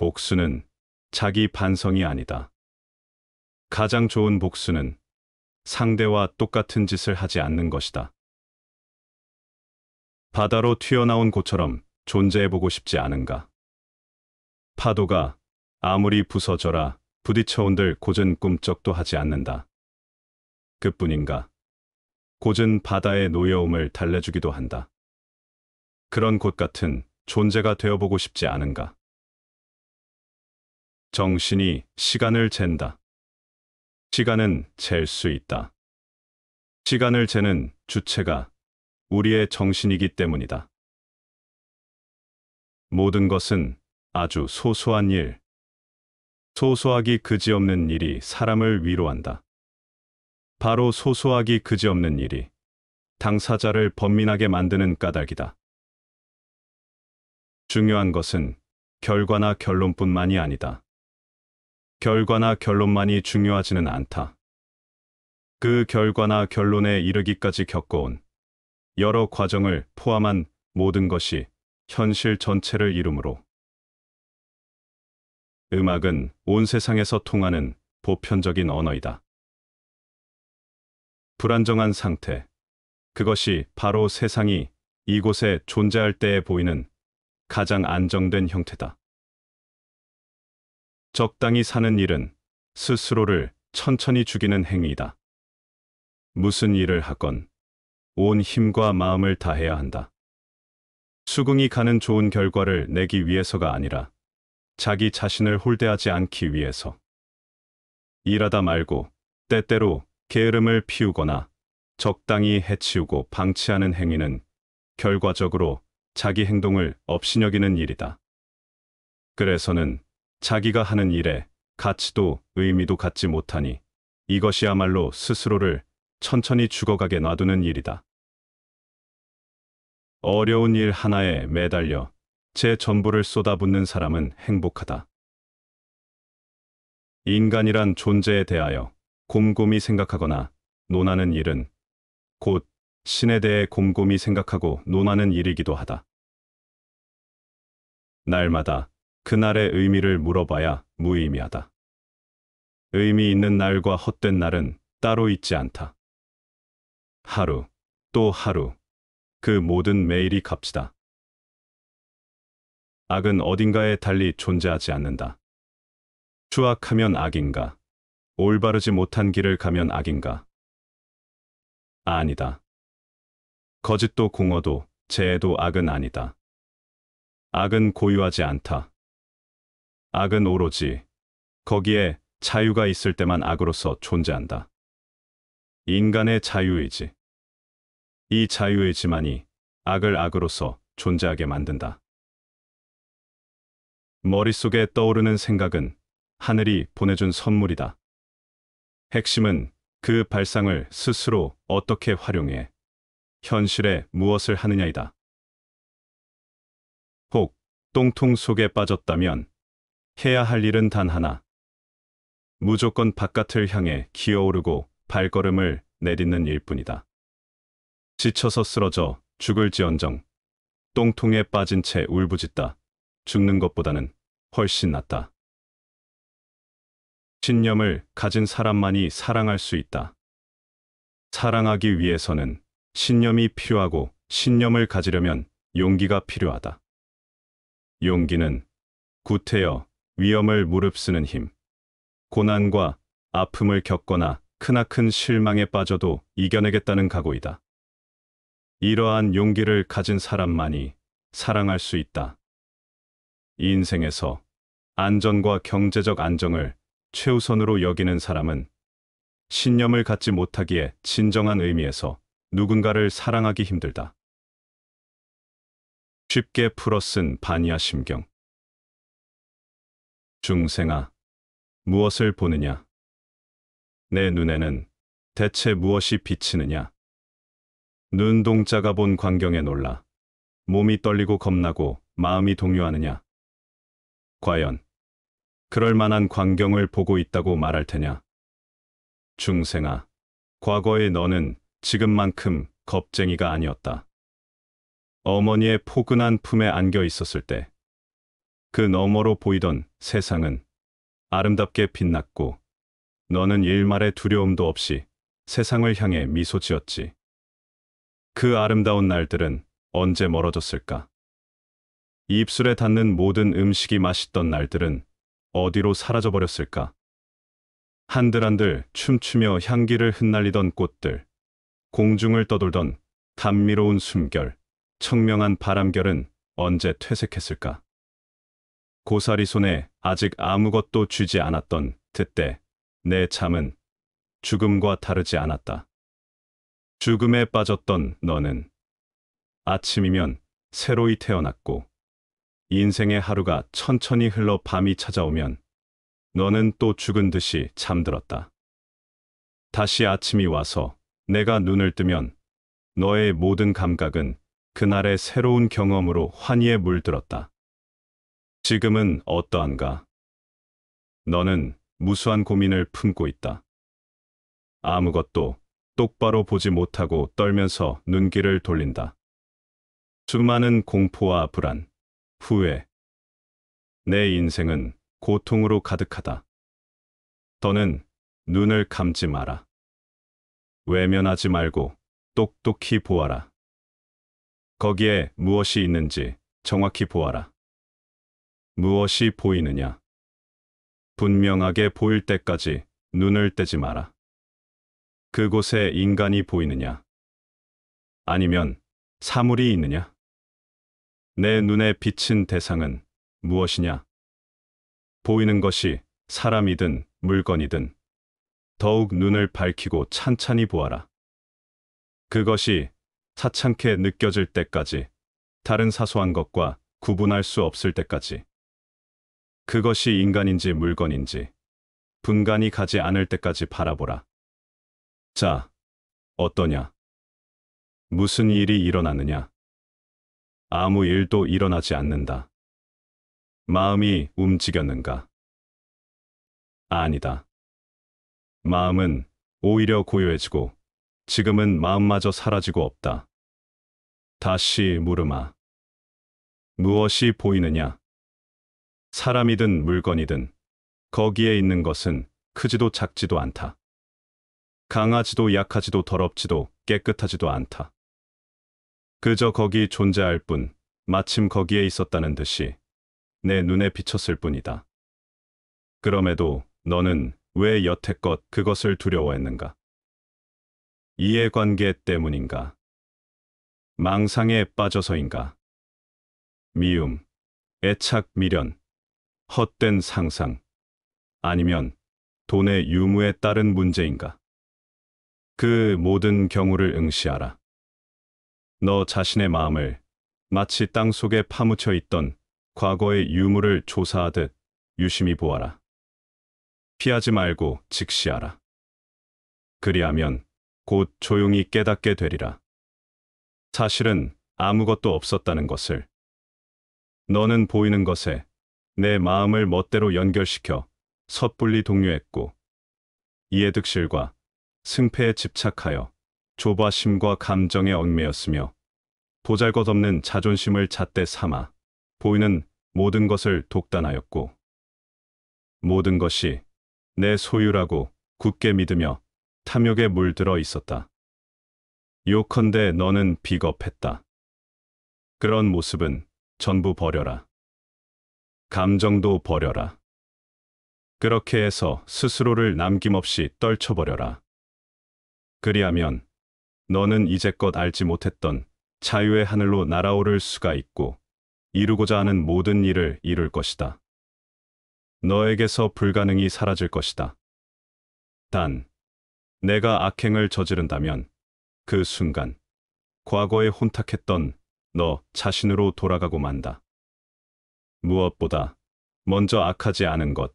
복수는 자기 반성이 아니다. 가장 좋은 복수는 상대와 똑같은 짓을 하지 않는 것이다. 바다로 튀어나온 고처럼 존재해보고 싶지 않은가? 파도가 아무리 부서져라 부딪혀온들 고은 꿈쩍도 하지 않는다. 그뿐인가? 고은 바다의 노여움을 달래주기도 한다. 그런 곳 같은 존재가 되어보고 싶지 않은가? 정신이 시간을 잰다. 시간은 잴 수 있다. 시간을 재는 주체가 우리의 정신이기 때문이다. 모든 것은 아주 소소한 일, 소소하기 그지없는 일이 사람을 위로한다. 바로 소소하기 그지없는 일이 당사자를 번민하게 만드는 까닭이다. 중요한 것은 결과나 결론뿐만이 아니다. 결과나 결론만이 중요하지는 않다. 그 결과나 결론에 이르기까지 겪어온 여러 과정을 포함한 모든 것이 현실 전체를 이루므로. 음악은 온 세상에서 통하는 보편적인 언어이다. 불안정한 상태, 그것이 바로 세상이 이곳에 존재할 때에 보이는 가장 안정된 형태다. 적당히 사는 일은 스스로를 천천히 죽이는 행위이다. 무슨 일을 하건 온 힘과 마음을 다해야 한다. 수긍이 가는 좋은 결과를 내기 위해서가 아니라 자기 자신을 홀대하지 않기 위해서. 일하다 말고 때때로 게으름을 피우거나 적당히 해치우고 방치하는 행위는 결과적으로 자기 행동을 업신여기는 일이다. 그래서는 자기가 하는 일에 가치도 의미도 갖지 못하니 이것이야말로 스스로를 천천히 죽어가게 놔두는 일이다. 어려운 일 하나에 매달려 제 전부를 쏟아붓는 사람은 행복하다. 인간이란 존재에 대하여 곰곰이 생각하거나 논하는 일은 곧 신에 대해 곰곰이 생각하고 논하는 일이기도 하다. 날마다 그날의 의미를 물어봐야 무의미하다. 의미 있는 날과 헛된 날은 따로 있지 않다. 하루, 또 하루, 그 모든 매일이 값지다. 악은 어딘가에 달리 존재하지 않는다. 추악하면 악인가? 올바르지 못한 길을 가면 악인가? 아니다. 거짓도 공허도 재해도 악은 아니다. 악은 고유하지 않다. 악은 오로지 거기에 자유가 있을 때만 악으로서 존재한다. 인간의 자유의지. 이 자유의지만이 악을 악으로서 존재하게 만든다. 머릿속에 떠오르는 생각은 하늘이 보내준 선물이다. 핵심은 그 발상을 스스로 어떻게 활용해 현실에 무엇을 하느냐이다. 혹 똥통 속에 빠졌다면 해야 할 일은 단 하나. 무조건 바깥을 향해 기어오르고 발걸음을 내딛는 일뿐이다. 지쳐서 쓰러져 죽을지언정 똥통에 빠진 채 울부짖다 죽는 것보다는 훨씬 낫다. 신념을 가진 사람만이 사랑할 수 있다. 사랑하기 위해서는 신념이 필요하고 신념을 가지려면 용기가 필요하다. 용기는 구태여 위험을 무릅쓰는 힘, 고난과 아픔을 겪거나 크나큰 실망에 빠져도 이겨내겠다는 각오이다. 이러한 용기를 가진 사람만이 사랑할 수 있다. 인생에서 안전과 경제적 안정을 최우선으로 여기는 사람은 신념을 갖지 못하기에 진정한 의미에서 누군가를 사랑하기 힘들다. 쉽게 풀어 쓴 바니아 심경. 중생아, 무엇을 보느냐? 내 눈에는 대체 무엇이 비치느냐? 눈동자가 본 광경에 놀라 몸이 떨리고 겁나고 마음이 동요하느냐? 과연 그럴 만한 광경을 보고 있다고 말할 테냐? 중생아, 과거의 너는 지금만큼 겁쟁이가 아니었다. 어머니의 포근한 품에 안겨 있었을 때 그 너머로 보이던 세상은 아름답게 빛났고 너는 일말의 두려움도 없이 세상을 향해 미소 지었지. 그 아름다운 날들은 언제 멀어졌을까? 입술에 닿는 모든 음식이 맛있던 날들은 어디로 사라져버렸을까? 한들한들 춤추며 향기를 흩날리던 꽃들, 공중을 떠돌던 감미로운 숨결, 청명한 바람결은 언제 퇴색했을까? 고사리 손에 아직 아무것도 쥐지 않았던 그때 내 잠은 죽음과 다르지 않았다. 죽음에 빠졌던 너는 아침이면 새로이 태어났고 인생의 하루가 천천히 흘러 밤이 찾아오면 너는 또 죽은 듯이 잠들었다. 다시 아침이 와서 내가 눈을 뜨면 너의 모든 감각은 그날의 새로운 경험으로 환희에 물들었다. 지금은 어떠한가? 너는 무수한 고민을 품고 있다. 아무것도 똑바로 보지 못하고 떨면서 눈길을 돌린다. 수많은 공포와 불안, 후회. 내 인생은 고통으로 가득하다. 더는 눈을 감지 마라. 외면하지 말고 똑똑히 보아라. 거기에 무엇이 있는지 정확히 보아라. 무엇이 보이느냐? 분명하게 보일 때까지 눈을 떼지 마라. 그곳에 인간이 보이느냐? 아니면 사물이 있느냐? 내 눈에 비친 대상은 무엇이냐? 보이는 것이 사람이든 물건이든 더욱 눈을 밝히고 찬찬히 보아라. 그것이 사창케 느껴질 때까지, 다른 사소한 것과 구분할 수 없을 때까지, 그것이 인간인지 물건인지 분간이 가지 않을 때까지 바라보라. 자, 어떠냐? 무슨 일이 일어나느냐? 아무 일도 일어나지 않는다. 마음이 움직였는가? 아니다. 마음은 오히려 고요해지고 지금은 마음마저 사라지고 없다. 다시 물으마. 무엇이 보이느냐? 사람이든 물건이든 거기에 있는 것은 크지도 작지도 않다. 강하지도 약하지도 더럽지도 깨끗하지도 않다. 그저 거기 존재할 뿐, 마침 거기에 있었다는 듯이 내 눈에 비쳤을 뿐이다. 그럼에도 너는 왜 여태껏 그것을 두려워했는가? 이해관계 때문인가? 망상에 빠져서인가? 미움, 애착, 미련, 헛된 상상, 아니면 돈의 유무에 따른 문제인가? 그 모든 경우를 응시하라. 너 자신의 마음을 마치 땅속에 파묻혀 있던 과거의 유무를 조사하듯 유심히 보아라. 피하지 말고 직시하라. 그리하면 곧 조용히 깨닫게 되리라. 사실은 아무것도 없었다는 것을. 너는 보이는 것에 내 마음을 멋대로 연결시켜 섣불리 동요했고 이해득실과 승패에 집착하여 조바심과 감정에 얽매였으며 보잘것없는 자존심을 잣대 삼아 보이는 모든 것을 독단하였고 모든 것이 내 소유라고 굳게 믿으며 탐욕에 물들어 있었다. 요컨대 너는 비겁했다. 그런 모습은 전부 버려라. 감정도 버려라. 그렇게 해서 스스로를 남김없이 떨쳐버려라. 그리하면 너는 이제껏 알지 못했던 자유의 하늘로 날아오를 수가 있고 이루고자 하는 모든 일을 이룰 것이다. 너에게서 불가능이 사라질 것이다. 단, 내가 악행을 저지른다면 그 순간 과거에 혼탁했던 너 자신으로 돌아가고 만다. 무엇보다 먼저 악하지 않은 것,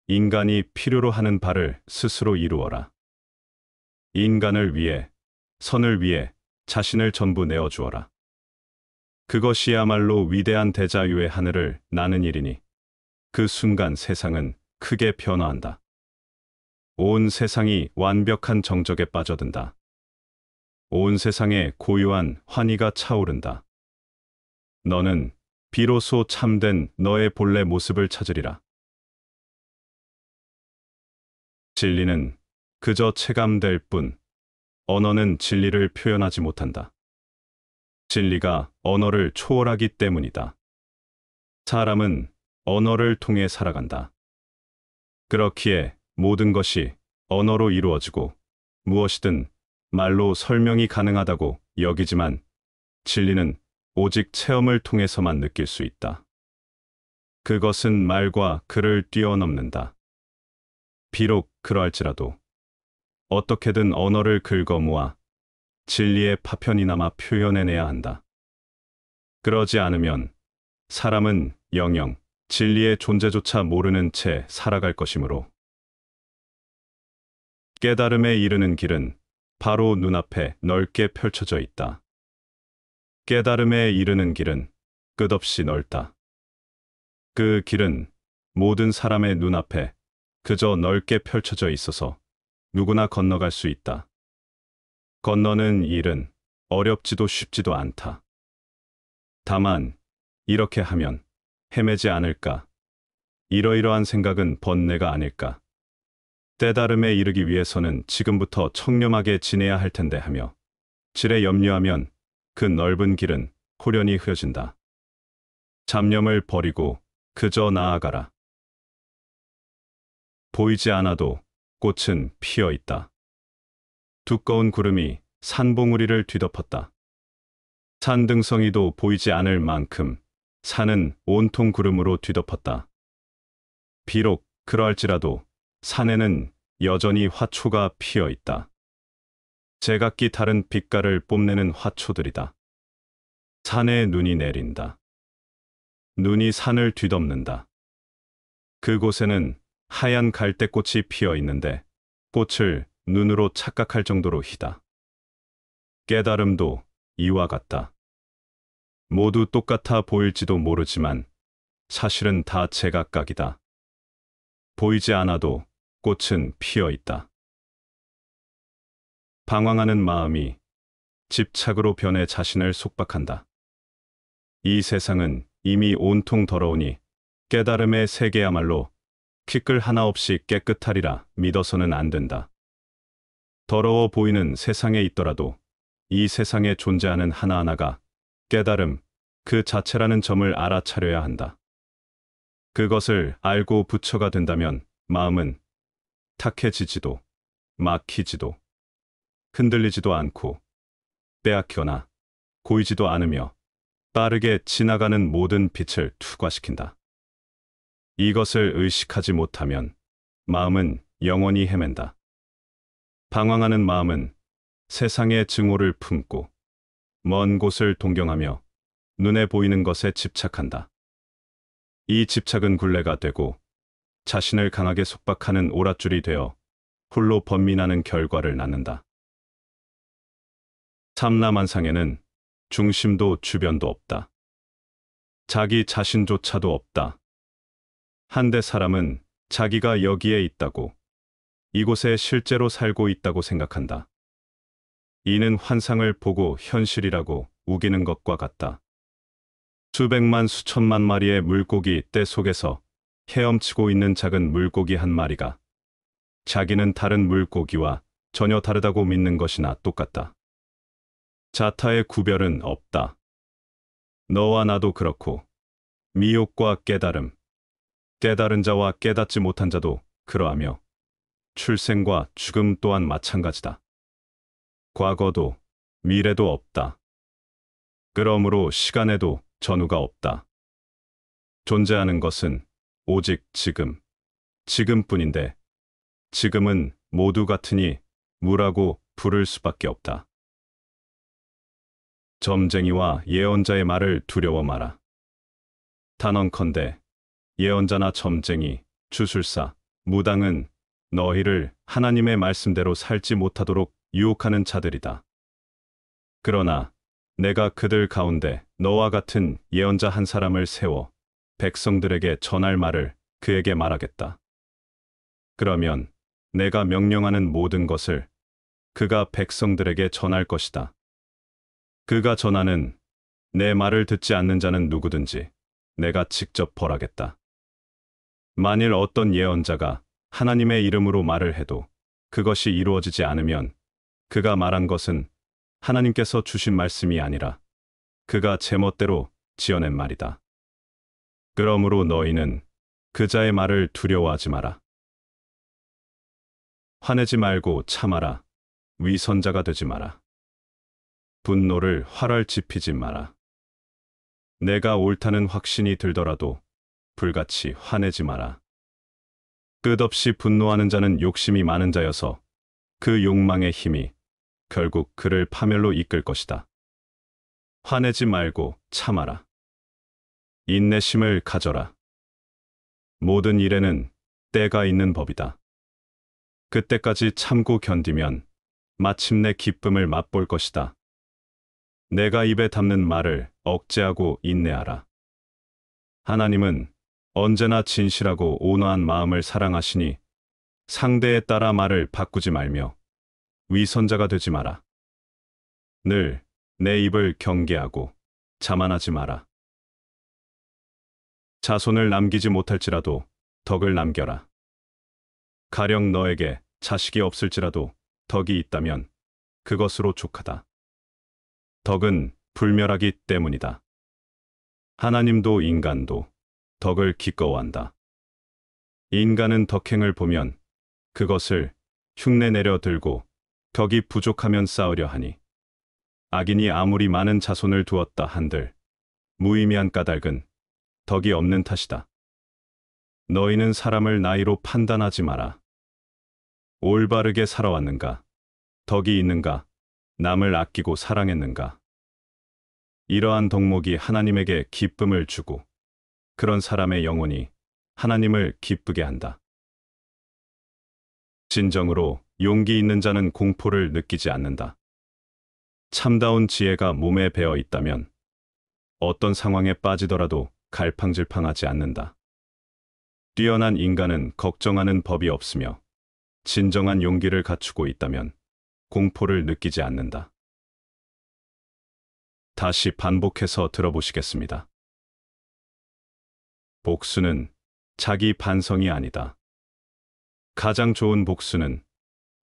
인간이 필요로 하는 바를 스스로 이루어라. 인간을 위해, 선을 위해 자신을 전부 내어주어라. 그것이야말로 위대한 대자유의 하늘을 나는 일이니 그 순간 세상은 크게 변화한다. 온 세상이 완벽한 정적에 빠져든다. 온 세상에 고요한 환희가 차오른다. 너는 비로소 참된 너의 본래 모습을 찾으리라. 진리는 그저 체감될 뿐, 언어는 진리를 표현하지 못한다. 진리가 언어를 초월하기 때문이다. 사람은 언어를 통해 살아간다. 그렇기에 모든 것이 언어로 이루어지고 무엇이든 말로 설명이 가능하다고 여기지만 진리는 오직 체험을 통해서만 느낄 수 있다. 그것은 말과 글을 뛰어넘는다. 비록 그러할지라도 어떻게든 언어를 긁어 모아 진리의 파편이나마 표현해내야 한다. 그러지 않으면 사람은 영영 진리의 존재조차 모르는 채 살아갈 것이므로 깨달음에 이르는 길은 바로 눈앞에 넓게 펼쳐져 있다. 깨달음에 이르는 길은 끝없이 넓다. 그 길은 모든 사람의 눈앞에 그저 넓게 펼쳐져 있어서 누구나 건너갈 수 있다. 건너는 일은 어렵지도 쉽지도 않다. 다만 이렇게 하면 헤매지 않을까? 이러이러한 생각은 번뇌가 아닐까? 깨달음에 이르기 위해서는 지금부터 청렴하게 지내야 할 텐데 하며 질에 염려하면 그 넓은 길은 호련히 흐려진다. 잡념을 버리고 그저 나아가라. 보이지 않아도 꽃은 피어 있다. 두꺼운 구름이 산봉우리를 뒤덮었다. 산등성이도 보이지 않을 만큼 산은 온통 구름으로 뒤덮었다. 비록 그러할지라도 산에는 여전히 화초가 피어 있다. 제각기 다른 빛깔을 뽐내는 화초들이다. 산에 눈이 내린다. 눈이 산을 뒤덮는다. 그곳에는 하얀 갈대꽃이 피어 있는데 꽃을 눈으로 착각할 정도로 희다. 깨달음도 이와 같다. 모두 똑같아 보일지도 모르지만 사실은 다 제각각이다. 보이지 않아도 꽃은 피어 있다. 방황하는 마음이 집착으로 변해 자신을 속박한다. 이 세상은 이미 온통 더러우니 깨달음의 세계야말로 티끌 하나 없이 깨끗하리라 믿어서는 안 된다. 더러워 보이는 세상에 있더라도 이 세상에 존재하는 하나하나가 깨달음 그 자체라는 점을 알아차려야 한다. 그것을 알고 부처가 된다면 마음은 탁해지지도 막히지도 흔들리지도 않고 빼앗겨나 고이지도 않으며 빠르게 지나가는 모든 빛을 투과시킨다. 이것을 의식하지 못하면 마음은 영원히 헤맨다. 방황하는 마음은 세상의 증오를 품고 먼 곳을 동경하며 눈에 보이는 것에 집착한다. 이 집착은 굴레가 되고 자신을 강하게 속박하는 오랏줄이 되어 홀로 번민하는 결과를 낳는다. 삼라만상에는 중심도 주변도 없다. 자기 자신조차도 없다. 한데 사람은 자기가 여기에 있다고, 이곳에 실제로 살고 있다고 생각한다. 이는 환상을 보고 현실이라고 우기는 것과 같다. 수백만 수천만 마리의 물고기 떼 속에서 헤엄치고 있는 작은 물고기 한 마리가 자기는 다른 물고기와 전혀 다르다고 믿는 것이나 똑같다. 자타의 구별은 없다. 너와 나도 그렇고 미혹과 깨달음, 깨달은 자와 깨닫지 못한 자도 그러하며 출생과 죽음 또한 마찬가지다. 과거도 미래도 없다. 그러므로 시간에도 전후가 없다. 존재하는 것은 오직 지금, 지금뿐인데 지금은 모두 같으니 무라고 부를 수밖에 없다. 점쟁이와 예언자의 말을 두려워 마라. 단언컨대 예언자나 점쟁이, 주술사, 무당은 너희를 하나님의 말씀대로 살지 못하도록 유혹하는 자들이다. 그러나 내가 그들 가운데 너와 같은 예언자 한 사람을 세워 백성들에게 전할 말을 그에게 말하겠다. 그러면 내가 명령하는 모든 것을 그가 백성들에게 전할 것이다. 그가 전하는 내 말을 듣지 않는 자는 누구든지 내가 직접 벌하겠다. 만일 어떤 예언자가 하나님의 이름으로 말을 해도 그것이 이루어지지 않으면 그가 말한 것은 하나님께서 주신 말씀이 아니라 그가 제멋대로 지어낸 말이다. 그러므로 너희는 그자의 말을 두려워하지 마라. 화내지 말고 참아라. 위선자가 되지 마라. 분노를 활활지피지 마라. 내가 옳다는 확신이 들더라도 불같이 화내지 마라. 끝없이 분노하는 자는 욕심이 많은 자여서 그 욕망의 힘이 결국 그를 파멸로 이끌 것이다. 화내지 말고 참아라. 인내심을 가져라. 모든 일에는 때가 있는 법이다. 그때까지 참고 견디면 마침내 기쁨을 맛볼 것이다. 내가 입에 담는 말을 억제하고 인내하라. 하나님은 언제나 진실하고 온화한 마음을 사랑하시니 상대에 따라 말을 바꾸지 말며 위선자가 되지 마라. 늘 내 입을 경계하고 자만하지 마라. 자손을 남기지 못할지라도 덕을 남겨라. 가령 너에게 자식이 없을지라도 덕이 있다면 그것으로 족하다. 덕은 불멸하기 때문이다. 하나님도 인간도 덕을 기꺼워한다. 인간은 덕행을 보면 그것을 흉내내려 들고 덕이 부족하면 쌓으려 하니 악인이 아무리 많은 자손을 두었다 한들 무의미한 까닭은 덕이 없는 탓이다. 너희는 사람을 나이로 판단하지 마라. 올바르게 살아왔는가? 덕이 있는가? 남을 아끼고 사랑했는가? 이러한 덕목이 하나님에게 기쁨을 주고 그런 사람의 영혼이 하나님을 기쁘게 한다. 진정으로 용기 있는 자는 공포를 느끼지 않는다. 참다운 지혜가 몸에 배어 있다면 어떤 상황에 빠지더라도 갈팡질팡하지 않는다. 뛰어난 인간은 걱정하는 법이 없으며 진정한 용기를 갖추고 있다면 공포를 느끼지 않는다. 다시 반복해서 들어보시겠습니다. 복수는 자기 반성이 아니다. 가장 좋은 복수는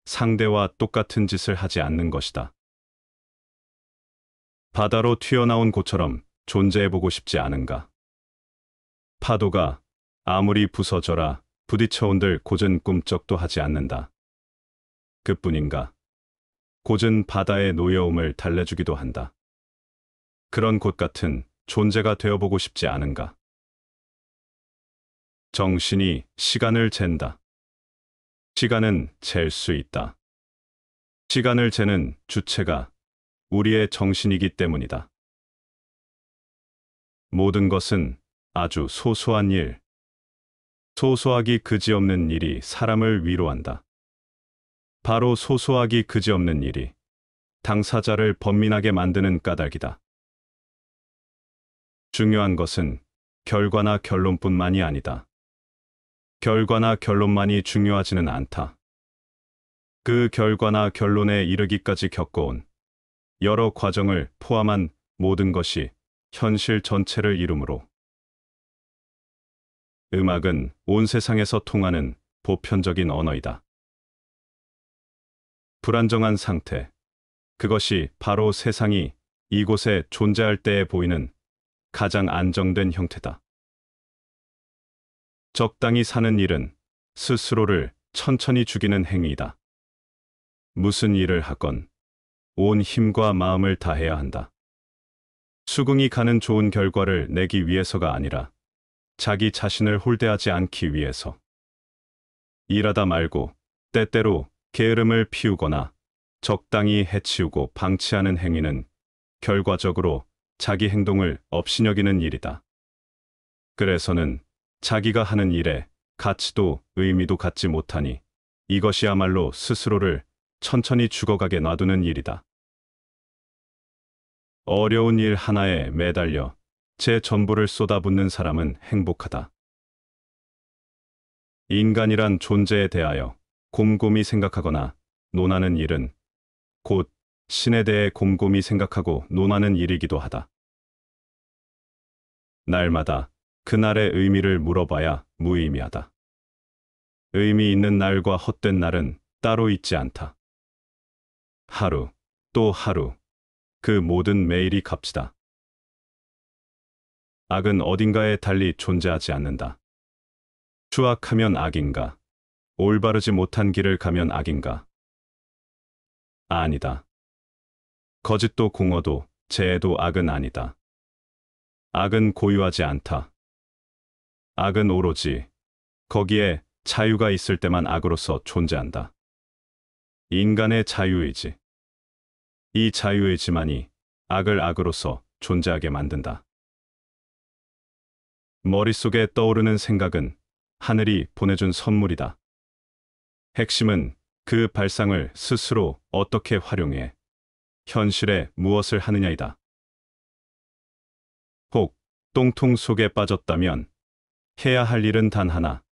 상대와 똑같은 짓을 하지 않는 것이다. 바다로 튀어나온 고처럼 존재해보고 싶지 않은가? 파도가 아무리 부서져라 부딪혀온들 곧은 꿈쩍도 하지 않는다. 그뿐인가? 곧은 바다의 노여움을 달래주기도 한다. 그런 곳 같은 존재가 되어보고 싶지 않은가? 정신이 시간을 잰다. 시간은 잴 수 있다. 시간을 재는 주체가 우리의 정신이기 때문이다. 모든 것은 아주 소소한 일, 소소하기 그지없는 일이 사람을 위로한다. 바로 소소하기 그지없는 일이 당사자를 번민하게 만드는 까닭이다. 중요한 것은 결과나 결론뿐만이 아니다. 결과나 결론만이 중요하지는 않다. 그 결과나 결론에 이르기까지 겪어온 여러 과정을 포함한 모든 것이 현실 전체를 이루므로. 음악은 온 세상에서 통하는 보편적인 언어이다. 불안정한 상태, 그것이 바로 세상이 이곳에 존재할 때에 보이는 가장 안정된 형태다. 적당히 사는 일은 스스로를 천천히 죽이는 행위이다. 무슨 일을 하건 온 힘과 마음을 다해야 한다. 수긍이 가는 좋은 결과를 내기 위해서가 아니라 자기 자신을 홀대하지 않기 위해서. 일하다 말고 때때로 게으름을 피우거나 적당히 해치우고 방치하는 행위는 결과적으로 자기 행동을 업신여기는 일이다. 그래서는 자기가 하는 일에 가치도 의미도 갖지 못하니 이것이야말로 스스로를 천천히 죽어가게 놔두는 일이다. 어려운 일 하나에 매달려 제 전부를 쏟아붓는 사람은 행복하다. 인간이란 존재에 대하여 곰곰이 생각하거나 논하는 일은 곧 신에 대해 곰곰이 생각하고 논하는 일이기도 하다. 날마다 그날의 의미를 물어봐야 무의미하다. 의미 있는 날과 헛된 날은 따로 있지 않다. 하루, 또 하루, 그 모든 매일이 값지다. 악은 어딘가에 달리 존재하지 않는다. 추악하면 악인가? 올바르지 못한 길을 가면 악인가? 아니다. 거짓도 공허도 재해도 악은 아니다. 악은 고유하지 않다. 악은 오로지 거기에 자유가 있을 때만 악으로서 존재한다. 인간의 자유의지. 이 자유의지만이 악을 악으로서 존재하게 만든다. 머릿속에 떠오르는 생각은 하늘이 보내준 선물이다. 핵심은 그 발상을 스스로 어떻게 활용해 현실에 무엇을 하느냐이다. 혹 똥통 속에 빠졌다면 해야 할 일은 단 하나.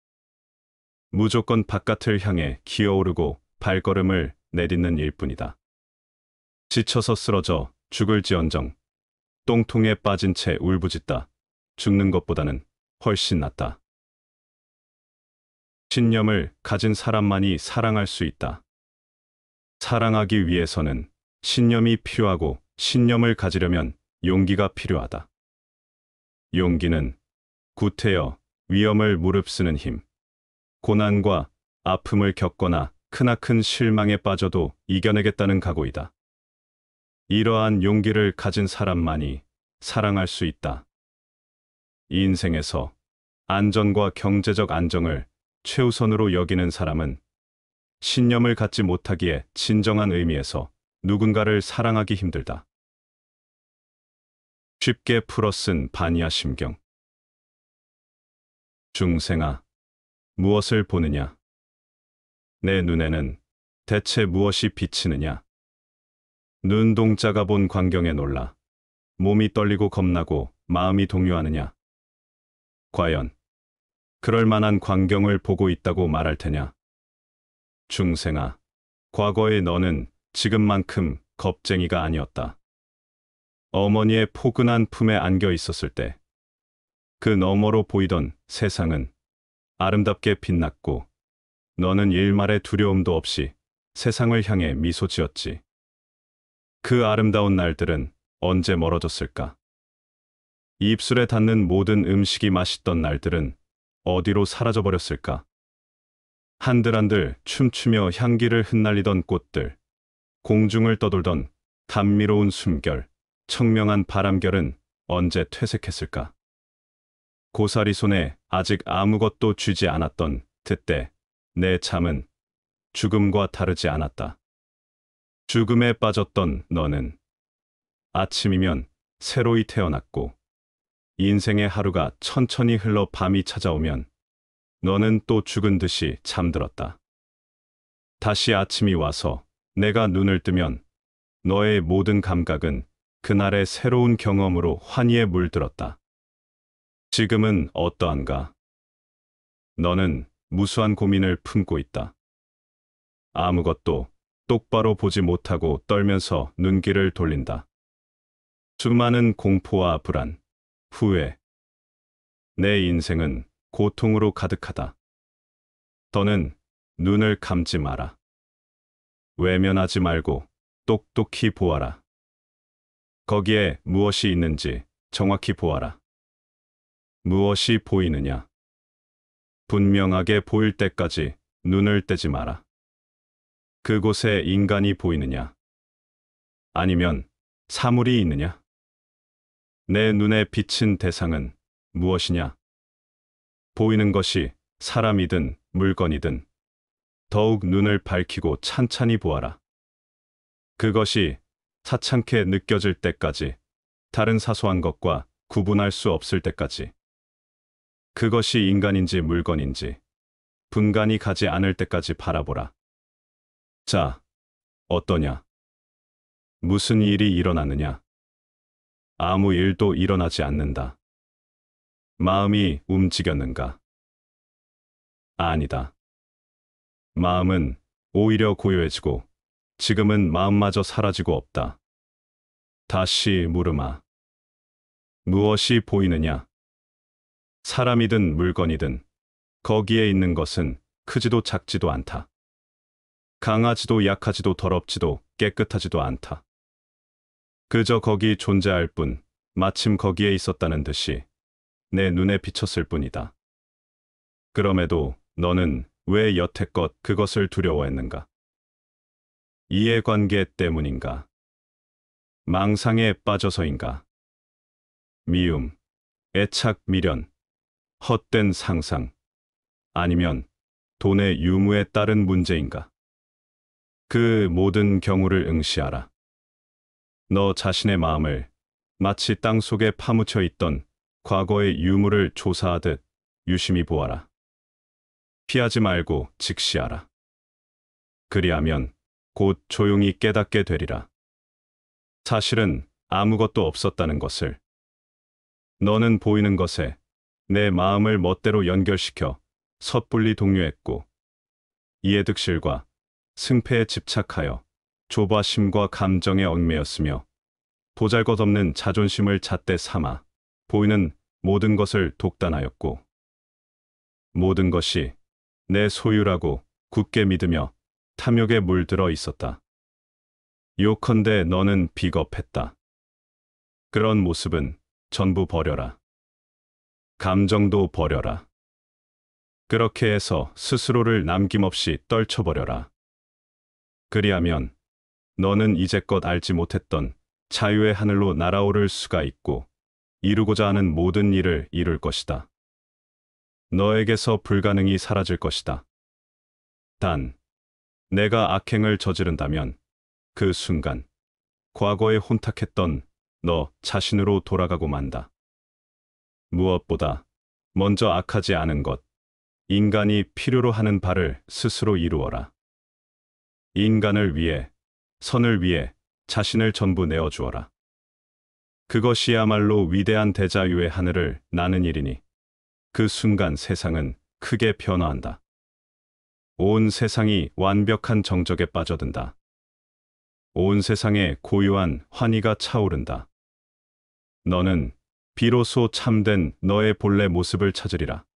무조건 바깥을 향해 기어오르고 발걸음을 내딛는 일뿐이다. 지쳐서 쓰러져 죽을지언정 똥통에 빠진 채 울부짖다 죽는 것보다는 훨씬 낫다. 신념을 가진 사람만이 사랑할 수 있다. 사랑하기 위해서는 신념이 필요하고 신념을 가지려면 용기가 필요하다. 용기는 구태여 위험을 무릅쓰는 힘, 고난과 아픔을 겪거나 크나큰 실망에 빠져도 이겨내겠다는 각오이다. 이러한 용기를 가진 사람만이 사랑할 수 있다. 인생에서 안전과 경제적 안정을 최우선으로 여기는 사람은 신념을 갖지 못하기에 진정한 의미에서 누군가를 사랑하기 힘들다. 쉽게 풀어 쓴 바니아 심경. 중생아, 무엇을 보느냐? 내 눈에는 대체 무엇이 비치느냐? 눈동자가 본 광경에 놀라 몸이 떨리고 겁나고 마음이 동요하느냐? 과연 그럴 만한 광경을 보고 있다고 말할 테냐? 중생아, 과거의 너는 지금만큼 겁쟁이가 아니었다. 어머니의 포근한 품에 안겨 있었을 때 그 너머로 보이던 세상은 아름답게 빛났고 너는 일말의 두려움도 없이 세상을 향해 미소 지었지. 그 아름다운 날들은 언제 멀어졌을까? 입술에 닿는 모든 음식이 맛있던 날들은 어디로 사라져버렸을까? 한들한들 춤추며 향기를 흩날리던 꽃들, 공중을 떠돌던 감미로운 숨결, 청명한 바람결은 언제 퇴색했을까? 고사리 손에 아직 아무것도 쥐지 않았던 그때 내 잠은 죽음과 다르지 않았다. 죽음에 빠졌던 너는 아침이면 새로이 태어났고 인생의 하루가 천천히 흘러 밤이 찾아오면 너는 또 죽은 듯이 잠들었다. 다시 아침이 와서 내가 눈을 뜨면 너의 모든 감각은 그날의 새로운 경험으로 환희에 물들었다. 지금은 어떠한가? 너는 무수한 고민을 품고 있다. 아무것도 똑바로 보지 못하고 떨면서 눈길을 돌린다. 수많은 공포와 불안, 후회. 내 인생은 고통으로 가득하다. 더는 눈을 감지 마라. 외면하지 말고 똑똑히 보아라. 거기에 무엇이 있는지 정확히 보아라. 무엇이 보이느냐? 분명하게 보일 때까지 눈을 떼지 마라. 그곳에 인간이 보이느냐? 아니면 사물이 있느냐? 내 눈에 비친 대상은 무엇이냐? 보이는 것이 사람이든 물건이든 더욱 눈을 밝히고 찬찬히 보아라. 그것이 차창게 느껴질 때까지, 다른 사소한 것과 구분할 수 없을 때까지. 그것이 인간인지 물건인지 분간이 가지 않을 때까지 바라보라. 자, 어떠냐? 무슨 일이 일어났느냐? 아무 일도 일어나지 않는다. 마음이 움직였는가? 아니다. 마음은 오히려 고요해지고 지금은 마음마저 사라지고 없다. 다시 물으마. 무엇이 보이느냐? 사람이든 물건이든 거기에 있는 것은 크지도 작지도 않다. 강하지도 약하지도 더럽지도 깨끗하지도 않다. 그저 거기 존재할 뿐, 마침 거기에 있었다는 듯이 내 눈에 비쳤을 뿐이다. 그럼에도 너는 왜 여태껏 그것을 두려워했는가? 이해관계 때문인가? 망상에 빠져서인가? 미움, 애착, 미련, 헛된 상상, 아니면 돈의 유무에 따른 문제인가? 그 모든 경우를 응시하라. 너 자신의 마음을 마치 땅 속에 파묻혀 있던 과거의 유무를 조사하듯 유심히 보아라. 피하지 말고 직시하라. 그리하면 곧 조용히 깨닫게 되리라. 사실은 아무것도 없었다는 것을. 너는 보이는 것에 내 마음을 멋대로 연결시켜 섣불리 동요했고, 이해득실과 승패에 집착하여 조바심과 감정에 얽매였으며, 보잘것없는 자존심을 잣대 삼아 보이는 모든 것을 독단하였고, 모든 것이 내 소유라고 굳게 믿으며 탐욕에 물들어 있었다. 요컨대 너는 비겁했다. 그런 모습은 전부 버려라. 감정도 버려라. 그렇게 해서 스스로를 남김없이 떨쳐버려라. 그리하면 너는 이제껏 알지 못했던 자유의 하늘로 날아오를 수가 있고 이루고자 하는 모든 일을 이룰 것이다. 너에게서 불가능이 사라질 것이다. 단, 내가 악행을 저지른다면 그 순간 과거에 혼탁했던 너 자신으로 돌아가고 만다. 무엇보다 먼저 악하지 않은 것, 인간이 필요로 하는 바를 스스로 이루어라. 인간을 위해, 선을 위해 자신을 전부 내어주어라. 그것이야말로 위대한 대자유의 하늘을 나는 일이니 그 순간 세상은 크게 변화한다. 온 세상이 완벽한 정적에 빠져든다. 온 세상에 고요한 환희가 차오른다. 너는 비로소 참된 너의 본래 모습을 찾으리라.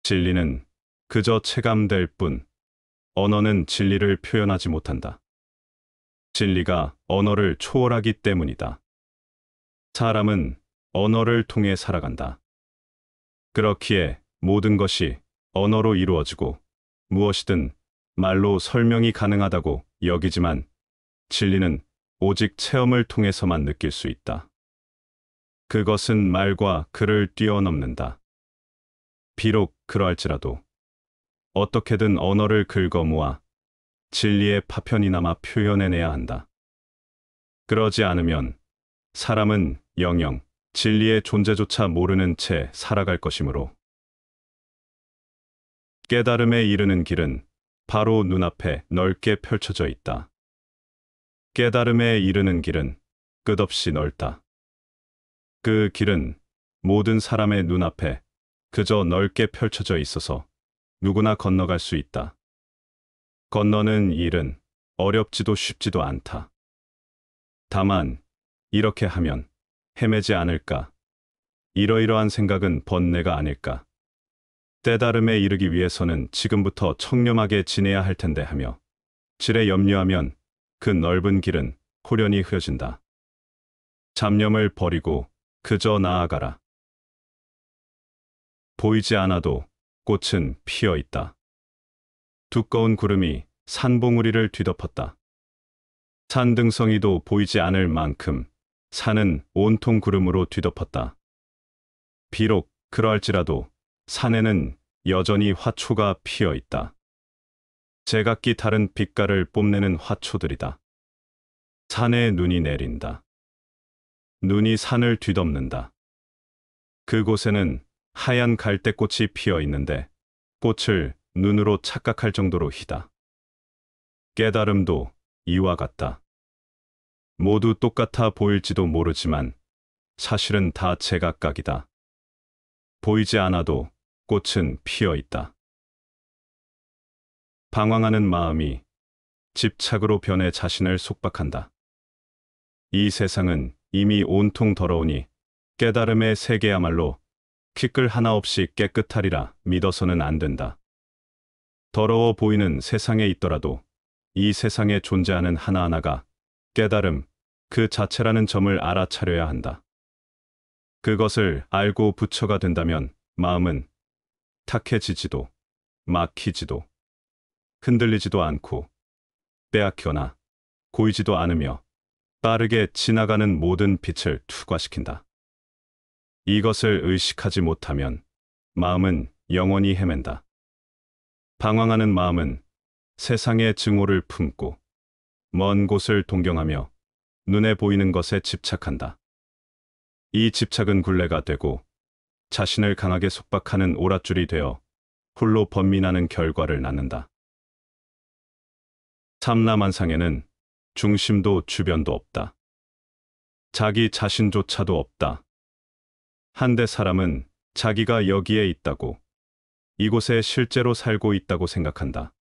진리는 그저 체감될 뿐, 언어는 진리를 표현하지 못한다. 진리가 언어를 초월하기 때문이다. 사람은 언어를 통해 살아간다. 그렇기에 모든 것이 언어로 이루어지고 무엇이든 말로 설명이 가능하다고 여기지만 진리는 오직 체험을 통해서만 느낄 수 있다. 그것은 말과 글을 뛰어넘는다. 비록 그러할지라도 어떻게든 언어를 긁어 모아 진리의 파편이나마 표현해내야 한다. 그러지 않으면 사람은 영영 진리의 존재조차 모르는 채 살아갈 것이므로 깨달음에 이르는 길은 바로 눈앞에 넓게 펼쳐져 있다. 깨달음에 이르는 길은 끝없이 넓다. 그 길은 모든 사람의 눈앞에 그저 넓게 펼쳐져 있어서 누구나 건너갈 수 있다. 건너는 일은 어렵지도 쉽지도 않다. 다만 이렇게 하면 헤매지 않을까? 이러이러한 생각은 번뇌가 아닐까? 깨달음에 이르기 위해서는 지금부터 청렴하게 지내야 할 텐데 하며 지레 염려하면 그 넓은 길은 호련히 흐려진다. 잡념을 버리고 그저 나아가라. 보이지 않아도 꽃은 피어 있다. 두꺼운 구름이 산봉우리를 뒤덮었다. 산등성이도 보이지 않을 만큼 산은 온통 구름으로 뒤덮었다. 비록 그러할지라도 산에는 여전히 화초가 피어 있다. 제각기 다른 빛깔을 뽐내는 화초들이다. 산에 눈이 내린다. 눈이 산을 뒤덮는다. 그곳에는 하얀 갈대꽃이 피어 있는데 꽃을 눈으로 착각할 정도로 희다. 깨달음도 이와 같다. 모두 똑같아 보일지도 모르지만 사실은 다 제각각이다. 보이지 않아도 꽃은 피어 있다. 방황하는 마음이 집착으로 변해 자신을 속박한다. 이 세상은 이미 온통 더러우니 깨달음의 세계야말로 티끌 하나 없이 깨끗하리라 믿어서는 안 된다. 더러워 보이는 세상에 있더라도 이 세상에 존재하는 하나하나가 깨달음 그 자체라는 점을 알아차려야 한다. 그것을 알고 부처가 된다면 마음은 탁해지지도 막히지도 흔들리지도 않고 빼앗겨나 고이지도 않으며 빠르게 지나가는 모든 빛을 투과시킨다. 이것을 의식하지 못하면 마음은 영원히 헤맨다. 방황하는 마음은 세상의 증오를 품고 먼 곳을 동경하며 눈에 보이는 것에 집착한다. 이 집착은 굴레가 되고 자신을 강하게 속박하는 오랏줄이 되어 홀로 번민하는 결과를 낳는다. 삼라만상에는 중심도 주변도 없다. 자기 자신조차도 없다. 한데 사람은 자기가 여기에 있다고, 이곳에 실제로 살고 있다고 생각한다.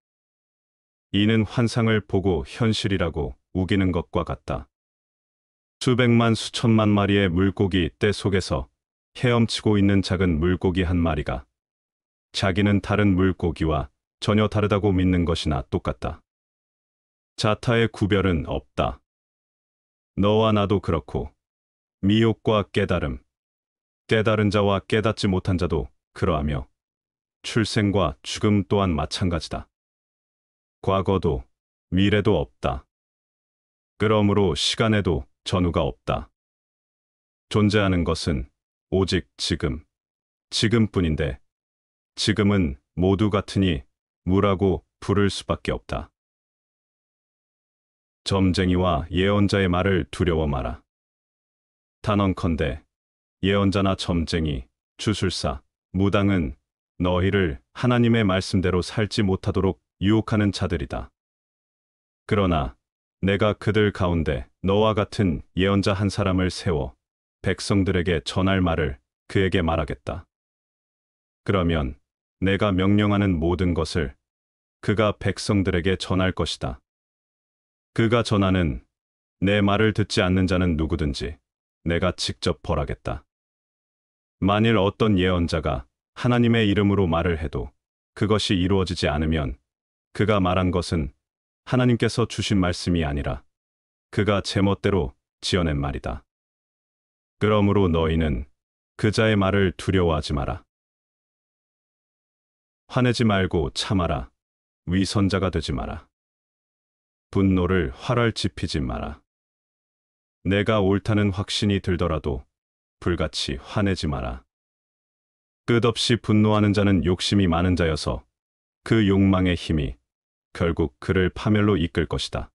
이는 환상을 보고 현실이라고 우기는 것과 같다. 수백만 수천만 마리의 물고기 떼 속에서 헤엄치고 있는 작은 물고기 한 마리가 자기는 다른 물고기와 전혀 다르다고 믿는 것이나 똑같다. 자타의 구별은 없다. 너와 나도 그렇고 미혹과 깨달음, 깨달은 자와 깨닫지 못한 자도 그러하며 출생과 죽음 또한 마찬가지다. 과거도 미래도 없다. 그러므로 시간에도 전후가 없다. 존재하는 것은 오직 지금, 지금뿐인데 지금은 모두 같으니 무라고 부를 수밖에 없다. 점쟁이와 예언자의 말을 두려워 마라. 단언컨대 예언자나 점쟁이, 주술사, 무당은 너희를 하나님의 말씀대로 살지 못하도록 유혹하는 자들이다. 그러나 내가 그들 가운데 너와 같은 예언자 한 사람을 세워 백성들에게 전할 말을 그에게 말하겠다. 그러면 내가 명령하는 모든 것을 그가 백성들에게 전할 것이다. 그가 전하는 내 말을 듣지 않는 자는 누구든지 내가 직접 벌하겠다. 만일 어떤 예언자가 하나님의 이름으로 말을 해도 그것이 이루어지지 않으면 그가 말한 것은 하나님께서 주신 말씀이 아니라 그가 제멋대로 지어낸 말이다. 그러므로 너희는 그자의 말을 두려워하지 마라. 화내지 말고 참아라. 위선자가 되지 마라. 분노를 활활지피지 마라. 내가 옳다는 확신이 들더라도 불같이 화내지 마라. 끝없이 분노하는 자는 욕심이 많은 자여서 그 욕망의 힘이 결국 그를 파멸로 이끌 것이다.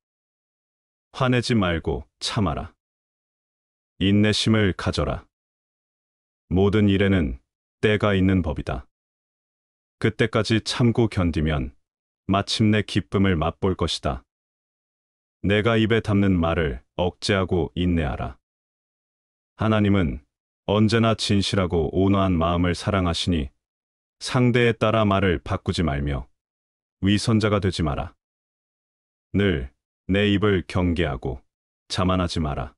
화내지 말고 참아라. 인내심을 가져라. 모든 일에는 때가 있는 법이다. 그때까지 참고 견디면 마침내 기쁨을 맛볼 것이다. 내가 입에 담는 말을 억제하고 인내하라. 하나님은 언제나 진실하고 온화한 마음을 사랑하시니 상대에 따라 말을 바꾸지 말며 위선자가 되지 마라. 늘 내 입을 경계하고 자만하지 마라.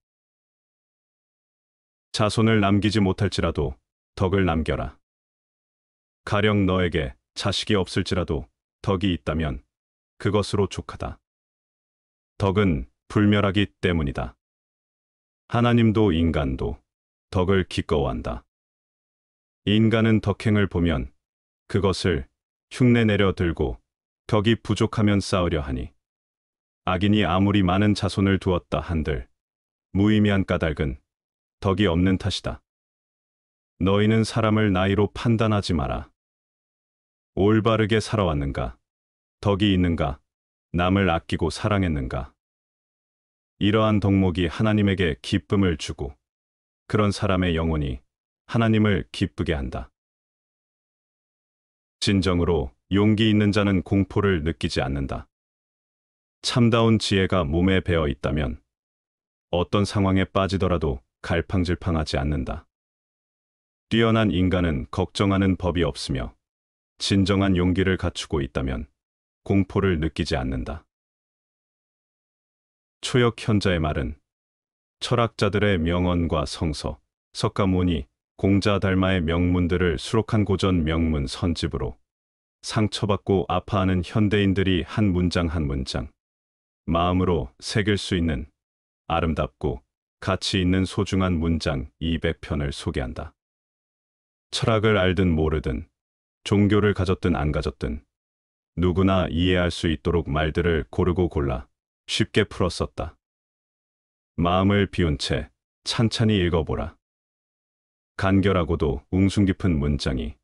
자손을 남기지 못할지라도 덕을 남겨라. 가령 너에게 자식이 없을지라도 덕이 있다면 그것으로 족하다. 덕은 불멸하기 때문이다. 하나님도 인간도 덕을 기꺼워한다. 인간은 덕행을 보면 그것을 흉내내려 들고 덕이 부족하면 쌓으려 하니 악인이 아무리 많은 자손을 두었다 한들 무의미한 까닭은 덕이 없는 탓이다. 너희는 사람을 나이로 판단하지 마라. 올바르게 살아왔는가? 덕이 있는가? 남을 아끼고 사랑했는가? 이러한 덕목이 하나님에게 기쁨을 주고 그런 사람의 영혼이 하나님을 기쁘게 한다. 진정으로 용기 있는 자는 공포를 느끼지 않는다. 참다운 지혜가 몸에 배어 있다면 어떤 상황에 빠지더라도 갈팡질팡하지 않는다. 뛰어난 인간은 걱정하는 법이 없으며 진정한 용기를 갖추고 있다면 공포를 느끼지 않는다. 초역 현자의 말은 철학자들의 명언과 성서, 석가모니, 공자달마의 명문들을 수록한 고전 명문 선집으로 상처받고 아파하는 현대인들이 한 문장 한 문장 마음으로 새길 수 있는 아름답고 가치 있는 소중한 문장 200편을 소개한다. 철학을 알든 모르든, 종교를 가졌든 안 가졌든 누구나 이해할 수 있도록 말들을 고르고 골라 쉽게 풀어 썼다. 마음을 비운 채 찬찬히 읽어보라. 간결하고도 웅숭 깊은 문장이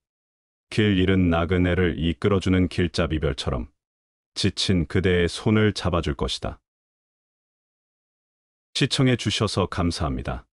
길 잃은 나그네를 이끌어주는 길잡이별처럼 지친 그대의 손을 잡아줄 것이다. 시청해 주셔서 감사합니다.